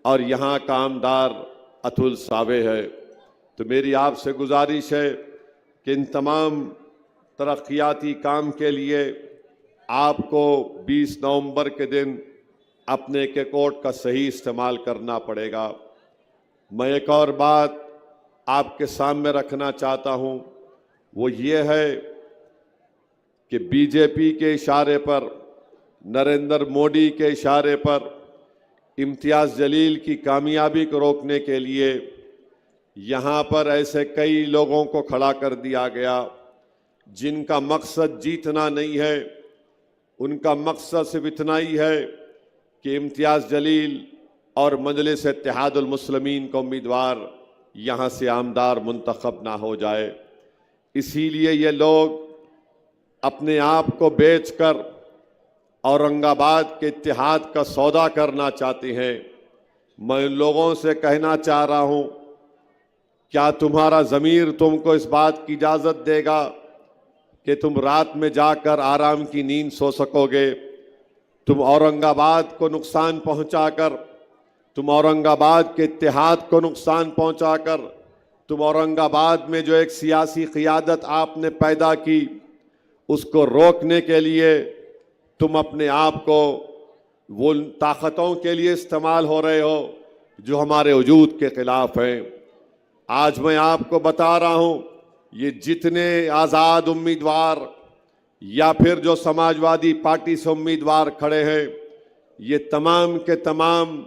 और यहाँ का आमदार अतुल सावे है। तो मेरी आपसे गुजारिश है कि इन तमाम तरक्याती काम के लिए आपको 20 नवंबर के दिन अपने के कोड का सही इस्तेमाल करना पड़ेगा। मैं एक और बात आपके सामने रखना चाहता हूं, वो ये है कि बीजेपी के इशारे पर, नरेंद्र मोदी के इशारे पर इम्तियाज़ जलील की कामयाबी को रोकने के लिए यहाँ पर ऐसे कई लोगों को खड़ा कर दिया गया जिनका मकसद जीतना नहीं है। उनका मकसद सिर्फ इतना ही है कि इम्तियाज़ जलील और मजलिस इत्तेहादुल मुस्लिमीन का उम्मीदवार यहाँ से आमदार मुंतखब ना हो जाए। इसीलिए ये लोग अपने आप को बेचकर औरंगाबाद के इत्तेहाद का सौदा करना चाहते हैं। मैं उन लोगों से कहना चाह रहा हूं, क्या तुम्हारा ज़मीर तुमको इस बात की इजाज़त देगा कि तुम रात में जाकर आराम की नींद सो सकोगे? तुम औरंगाबाद को नुकसान पहुंचाकर, तुम औरंगाबाद के इत्तेहाद को नुकसान पहुंचाकर, तुम औरंगाबाद में जो एक सियासी क़ियादत आपने पैदा की, उसको रोकने के लिए तुम अपने आप को वो ताकतों के लिए इस्तेमाल हो रहे हो जो हमारे वजूद के ख़िलाफ़ हैं। आज मैं आपको बता रहा हूँ, ये जितने आज़ाद उम्मीदवार या फिर जो समाजवादी पार्टी से उम्मीदवार खड़े हैं, ये तमाम के तमाम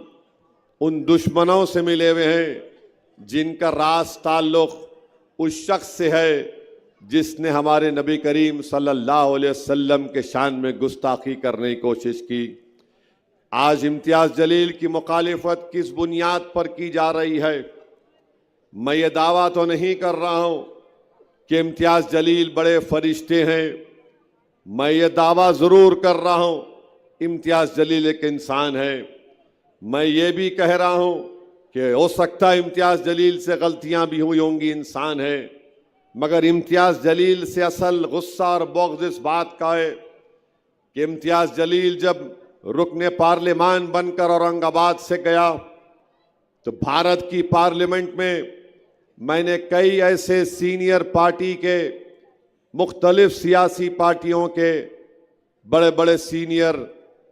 उन दुश्मनों से मिले हुए हैं जिनका रास ताल्लुक़ उस शख्स से है जिसने हमारे नबी करीम सल्लल्लाहु अलैहि वसल्लम के शान में गुस्ताखी करने की कोशिश की। आज इम्तियाज़ जलील की मुखालिफत किस बुनियाद पर की जा रही है? मैं ये दावा तो नहीं कर रहा हूँ कि इम्तियाज़ जलील बड़े फरिश्ते हैं। मैं ये दावा ज़रूर कर रहा हूँ, इम्तियाज़ जलील एक इंसान है। मैं ये भी कह रहा हूँ कि हो सकता है इम्तियाज़ जलील से गलतियाँ भी हुई होंगी, इंसान है। मगर इम्तियाज़ जलील से असल गुस्सा और बुग़्ज़ इस बात का है कि इम्तियाज़ जलील जब रुकने पार्लिमान बनकर औरंगाबाद से गया तो भारत की पार्लियामेंट में मैंने कई ऐसे सीनियर पार्टी के, मुख्तलिफ सियासी पार्टियों के बड़े बड़े सीनियर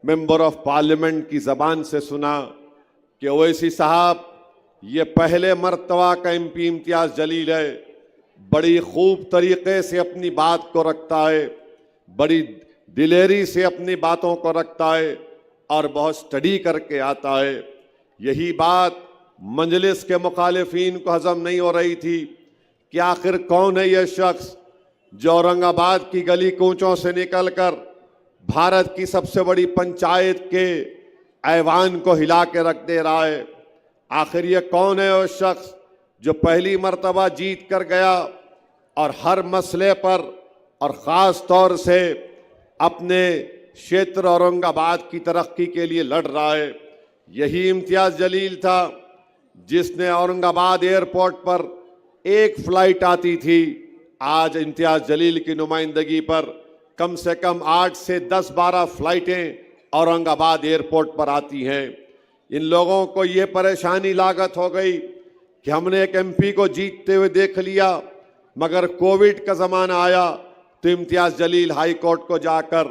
मेंबर ऑफ पार्लियामेंट की ज़बान से सुना कि ओवैसी साहब, ये पहले मर्तबा का एमपी इम्तियाज़ जलील है, बड़ी खूब तरीके से अपनी बात को रखता है, बड़ी दिलेरी से अपनी बातों को रखता है और बहुत स्टडी करके आता है। यही बात मजलिस के मुखालिफिन को हजम नहीं हो रही थी कि आखिर कौन है यह शख्स जो औरंगाबाद की गली कूचों से निकलकर भारत की सबसे बड़ी पंचायत के ऐवान को हिला के रख दे रहा है। आखिर ये कौन है वह शख्स जो पहली मर्तबा जीत कर गया और हर मसले पर और ख़ास तौर से अपने क्षेत्र औरंगाबाद की तरक्की के लिए लड़ रहा है? यही इम्तियाज़ जलील था जिसने औरंगाबाद एयरपोर्ट पर एक फ़्लाइट आती थी, आज इम्तियाज़ जलील की नुमाइंदगी पर कम से कम 8 से 10-12 फ़्लाइटें औरंगाबाद एयरपोर्ट पर आती हैं। इन लोगों को ये परेशानी लागत हो गई कि हमने एक एमपी को जीतते हुए देख लिया, मगर कोविड का ज़माना आया तो इम्तियाज़ जलील हाई कोर्ट को जाकर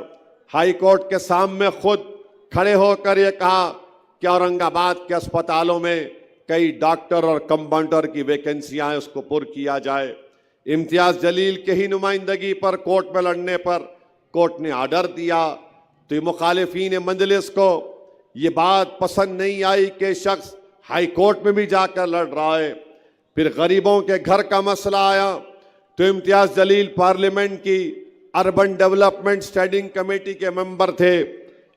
हाई कोर्ट के सामने खुद खड़े होकर ये कहा कि औरंगाबाद के अस्पतालों में कई डॉक्टर और कंपाउंडर की वैकेंसियाँ हैं, उसको पुर किया जाए। इम्तियाज़ जलील के ही नुमाइंदगी पर कोर्ट में लड़ने पर कोर्ट ने आर्डर दिया तो मुखालिफिन मजलिस को ये बात पसंद नहीं आई कि शख्स हाई कोर्ट में भी जाकर लड़ रहा है। फिर गरीबों के घर का मसला आया तो इम्तियाज़ जलील पार्लियामेंट की अर्बन डेवलपमेंट स्टैंडिंग कमेटी के मेंबर थे।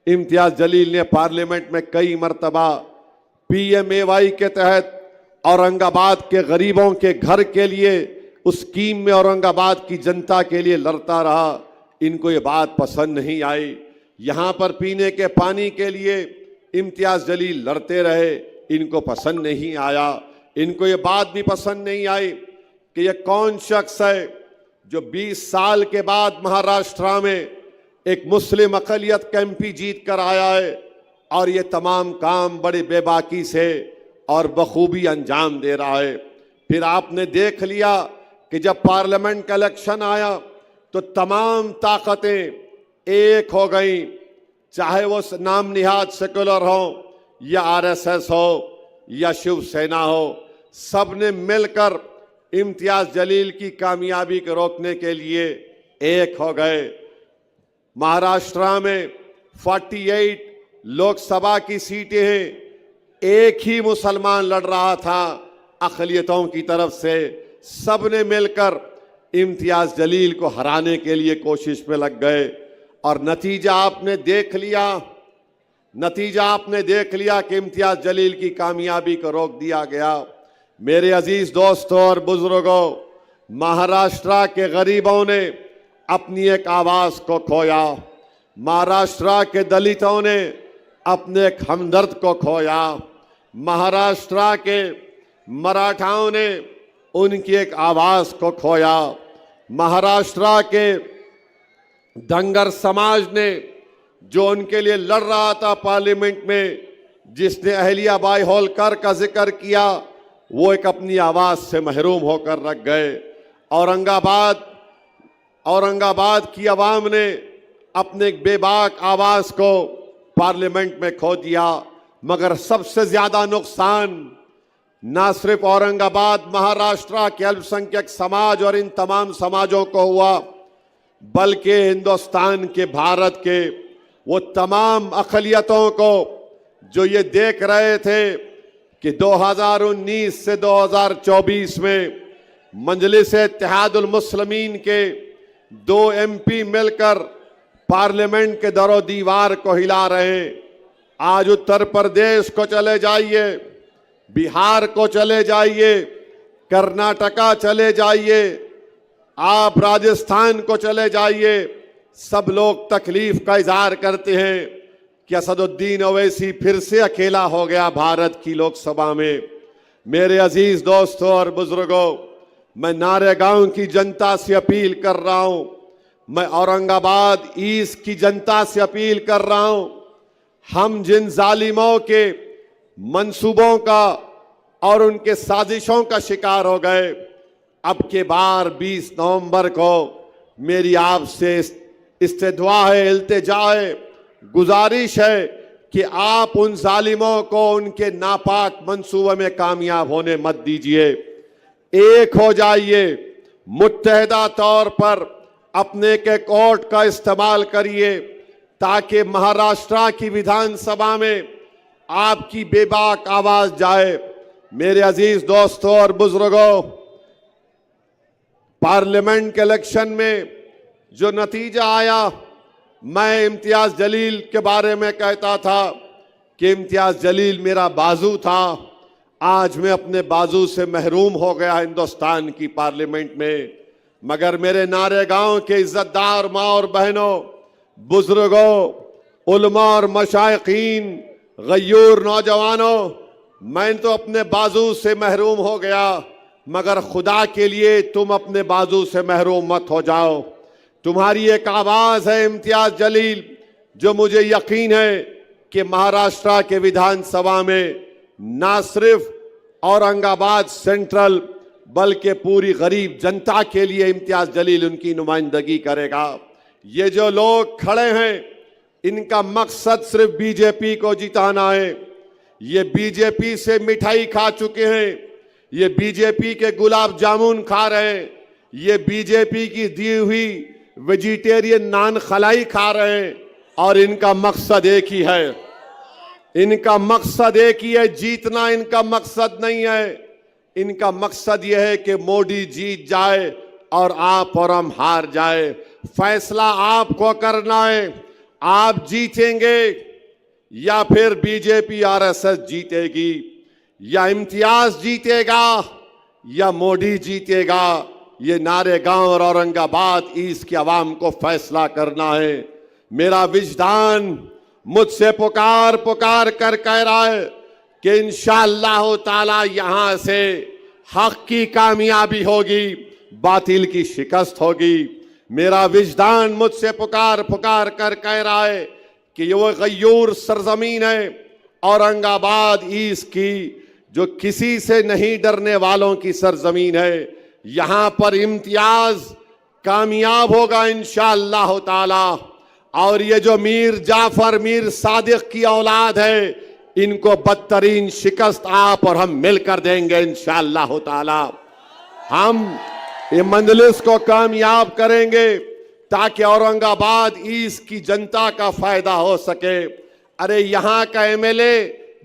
इम्तियाज़ जलील ने पार्लियामेंट में कई मरतबा PMAY के तहत औरंगाबाद के गरीबों के घर के लिए उस स्कीम में औरंगाबाद की जनता के लिए लड़ता रहा। इनको ये बात पसंद नहीं आई। यहाँ पर पीने के पानी के लिए इम्तियाज़ जलील लड़ते रहे, इनको पसंद नहीं आया। इनको ये बात भी पसंद नहीं आई कि ये कौन शख्स है जो 20 साल के बाद महाराष्ट्र में एक मुस्लिम अक़लियत का MP जीत कर आया है और ये तमाम काम बड़ी बेबाकी से और बखूबी अंजाम दे रहा है। फिर आपने देख लिया कि जब पार्लियामेंट का इलेक्शन आया तो तमाम ताकतें एक हो गई, चाहे वो नाम निहाद सेकुलर हो या आरएसएस हो या शिवसेना हो, सब ने मिलकर इम्तियाज जलील की कामयाबी को रोकने के लिए एक हो गए। महाराष्ट्र में 48 लोकसभा की सीटें हैं, एक ही मुसलमान लड़ रहा था अक़लियतों की तरफ से, सब ने मिलकर इम्तियाज जलील को हराने के लिए कोशिश में लग गए और नतीजा आपने देख लिया कि इम्तियाज जलील की कामयाबी को रोक दिया गया। मेरे अजीज दोस्तों और बुजुर्गों, महाराष्ट्र के गरीबों ने अपनी एक आवाज को खोया, महाराष्ट्र के दलितों ने अपने एक हमदर्द को खोया, महाराष्ट्र के मराठाओं ने उनकी एक आवाज को खोया, महाराष्ट्र के धंगर समाज ने जो उनके लिए लड़ रहा था पार्लियामेंट में, जिसने अहल्याबाई होलकर का जिक्र किया, वो एक अपनी आवाज से महरूम होकर रख गए। औरंगाबाद की आवाम ने अपने एक बेबाक आवाज को पार्लियामेंट में खो दिया। मगर सबसे ज्यादा नुकसान ना सिर्फ औरंगाबाद महाराष्ट्र के अल्पसंख्यक समाज और इन तमाम समाजों को हुआ, बल्कि हिंदुस्तान के, भारत के वो तमाम अक़लियतों को जो ये देख रहे थे कि 2019 से 2024 में मजलिस-ए-इत्तेहादुल मुस्लिमीन के 2 MP मिलकर पार्लियामेंट के दरो दीवार को हिला रहे हैं। आज उत्तर प्रदेश को चले जाइए, बिहार को चले जाइए, कर्नाटका चले जाइए, आप राजस्थान को चले जाइए, सब लोग तकलीफ का इजहार करते हैं कि असदुद्दीन ओवैसी फिर से अकेला हो गया भारत की लोकसभा में। मेरे अजीज दोस्तों और बुजुर्गों, मैं नारेगांव की जनता से अपील कर रहा हूं, मैं औरंगाबाद ईस्ट की जनता से अपील कर रहा हूं, हम जिन जालिमों के मंसूबों का और उनके साजिशों का शिकार हो गए, अब के बार 20 नवंबर को मेरी आपसे इस्तिदवा है, इल्तिजा है, गुजारिश है कि आप उन जालिमों को उनके नापाक मंसूबे में कामयाब होने मत दीजिए। एक हो जाइए, मुत्तहदा तौर पर अपने के कोर्ट का इस्तेमाल करिए ताकि महाराष्ट्र की विधानसभा में आपकी बेबाक आवाज जाए। मेरे अजीज दोस्तों और बुजुर्गों, पार्लियामेंट के इलेक्शन में जो नतीजा आया, मैं इम्तियाज जलील के बारे में कहता था कि इम्तियाज जलील मेरा बाजू था, आज मैं अपने बाजू से महरूम हो गया हिंदुस्तान की पार्लियामेंट में। मगर मेरे नारेगांव के इज्जतदार माँ और बहनों, बुजुर्गों, उलमा और मशाइखीन, गयूर नौजवानों, मैं तो अपने बाजू से महरूम हो गया, मगर खुदा के लिए तुम अपने बाजू से महरूम मत हो जाओ। तुम्हारी एक आवाज है इम्तियाज जलील, जो मुझे यकीन है कि महाराष्ट्र के विधानसभा में ना सिर्फ औरंगाबाद सेंट्रल बल्कि पूरी गरीब जनता के लिए इम्तियाज जलील उनकी नुमाइंदगी करेगा। ये जो लोग खड़े हैं, इनका मकसद सिर्फ बीजेपी को जिताना है। ये बीजेपी से मिठाई खा चुके हैं, ये बीजेपी के गुलाब जामुन खा रहे हैं, ये बीजेपी की दी हुई वेजिटेरियन नान खलाई खा रहे हैं और इनका मकसद एक ही है, इनका मकसद एक ही है, जीतना इनका मकसद नहीं है। इनका मकसद यह है कि मोदी जीत जाए और आप और हम हार जाए। फैसला आपको करना है, आप जीतेंगे या फिर बीजेपी आरएसएस जीतेगी, या इम्तियाज जीतेगा या मोदी जीतेगा। ये नारेगांव और औरंगाबाद ईस्ट की आवाम को फैसला करना है। मेरा विजदान मुझसे पुकार पुकार कर कह रहा है कि इंशाअल्लाह ताला यहां से हक की कामयाबी होगी, बातिल की शिकस्त होगी। मेरा विजदान मुझसे पुकार पुकार कर कह रहा है कि ये वो गयूर सरजमीन है औरंगाबाद ईस्ट की, जो किसी से नहीं डरने वालों की सरजमीन है। यहां पर इम्तियाज कामयाब होगा इंशाअल्लाह ताला। और ये जो मीर जाफर मीर सादिक की औलाद है, इनको बदतरीन शिकस्त आप और हम मिलकर देंगे इंशाअल्लाह ताला। हम ये मंजलिस को कामयाब करेंगे ताकि औरंगाबाद ईस्ट की जनता का फायदा हो सके। अरे यहां का एमएलए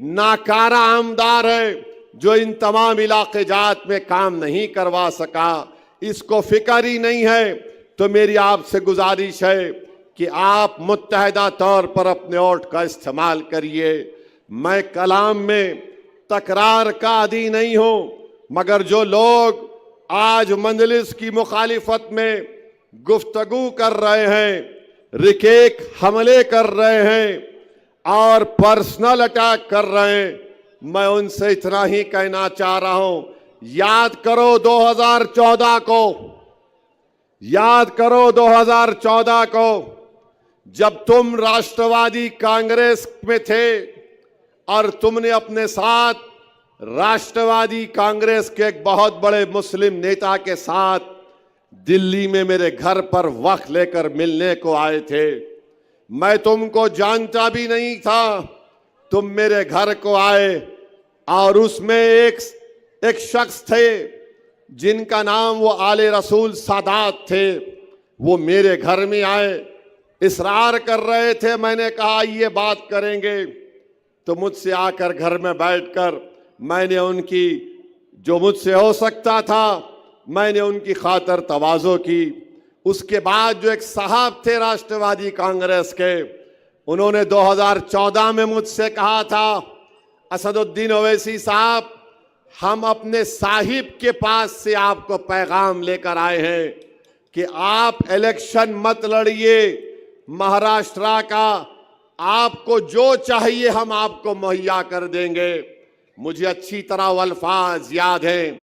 नाकारा आमदार है जो इन तमाम इलाके जात में काम नहीं करवा सका, इसको फिक्र ही नहीं है। तो मेरी आपसे गुजारिश है कि आप मुत्तहदा तौर पर अपने वोट का इस्तेमाल करिए। मैं कलाम में तकरार का आदी नहीं हूं, मगर जो लोग आज मंजलिस की मुखालिफत में गुफ्तगू कर रहे हैं, रिकेक हमले कर रहे हैं और पर्सनल अटैक कर रहे हैं, मैं उनसे इतना ही कहना चाह रहा हूं, याद करो 2014 को, याद करो 2014 को, जब तुम राष्ट्रवादी कांग्रेस में थे और तुमने अपने साथ राष्ट्रवादी कांग्रेस के एक बहुत बड़े मुस्लिम नेता के साथ दिल्ली में मेरे घर पर वक्त लेकर मिलने को आए थे। मैं तुमको जानता भी नहीं था, तुम मेरे घर को आए और उसमें एक शख्स थे जिनका नाम वो आले रसूल सादात थे। वो मेरे घर में आए, इसरार कर रहे थे। मैंने कहा ये बात करेंगे, तो मुझसे आकर घर में बैठकर मैंने उनकी, जो मुझसे हो सकता था, मैंने उनकी खातर तवाज़ो की। उसके बाद जो एक साहब थे राष्ट्रवादी कांग्रेस के, उन्होंने 2014 में मुझसे कहा था, असदुद्दीन ओवैसी साहब, हम अपने साहिब के पास से आपको पैगाम लेकर आए हैं कि आप इलेक्शन मत लड़िए महाराष्ट्र का, आपको जो चाहिए हम आपको मुहैया कर देंगे। मुझे अच्छी तरह वो अल्फाज याद हैं।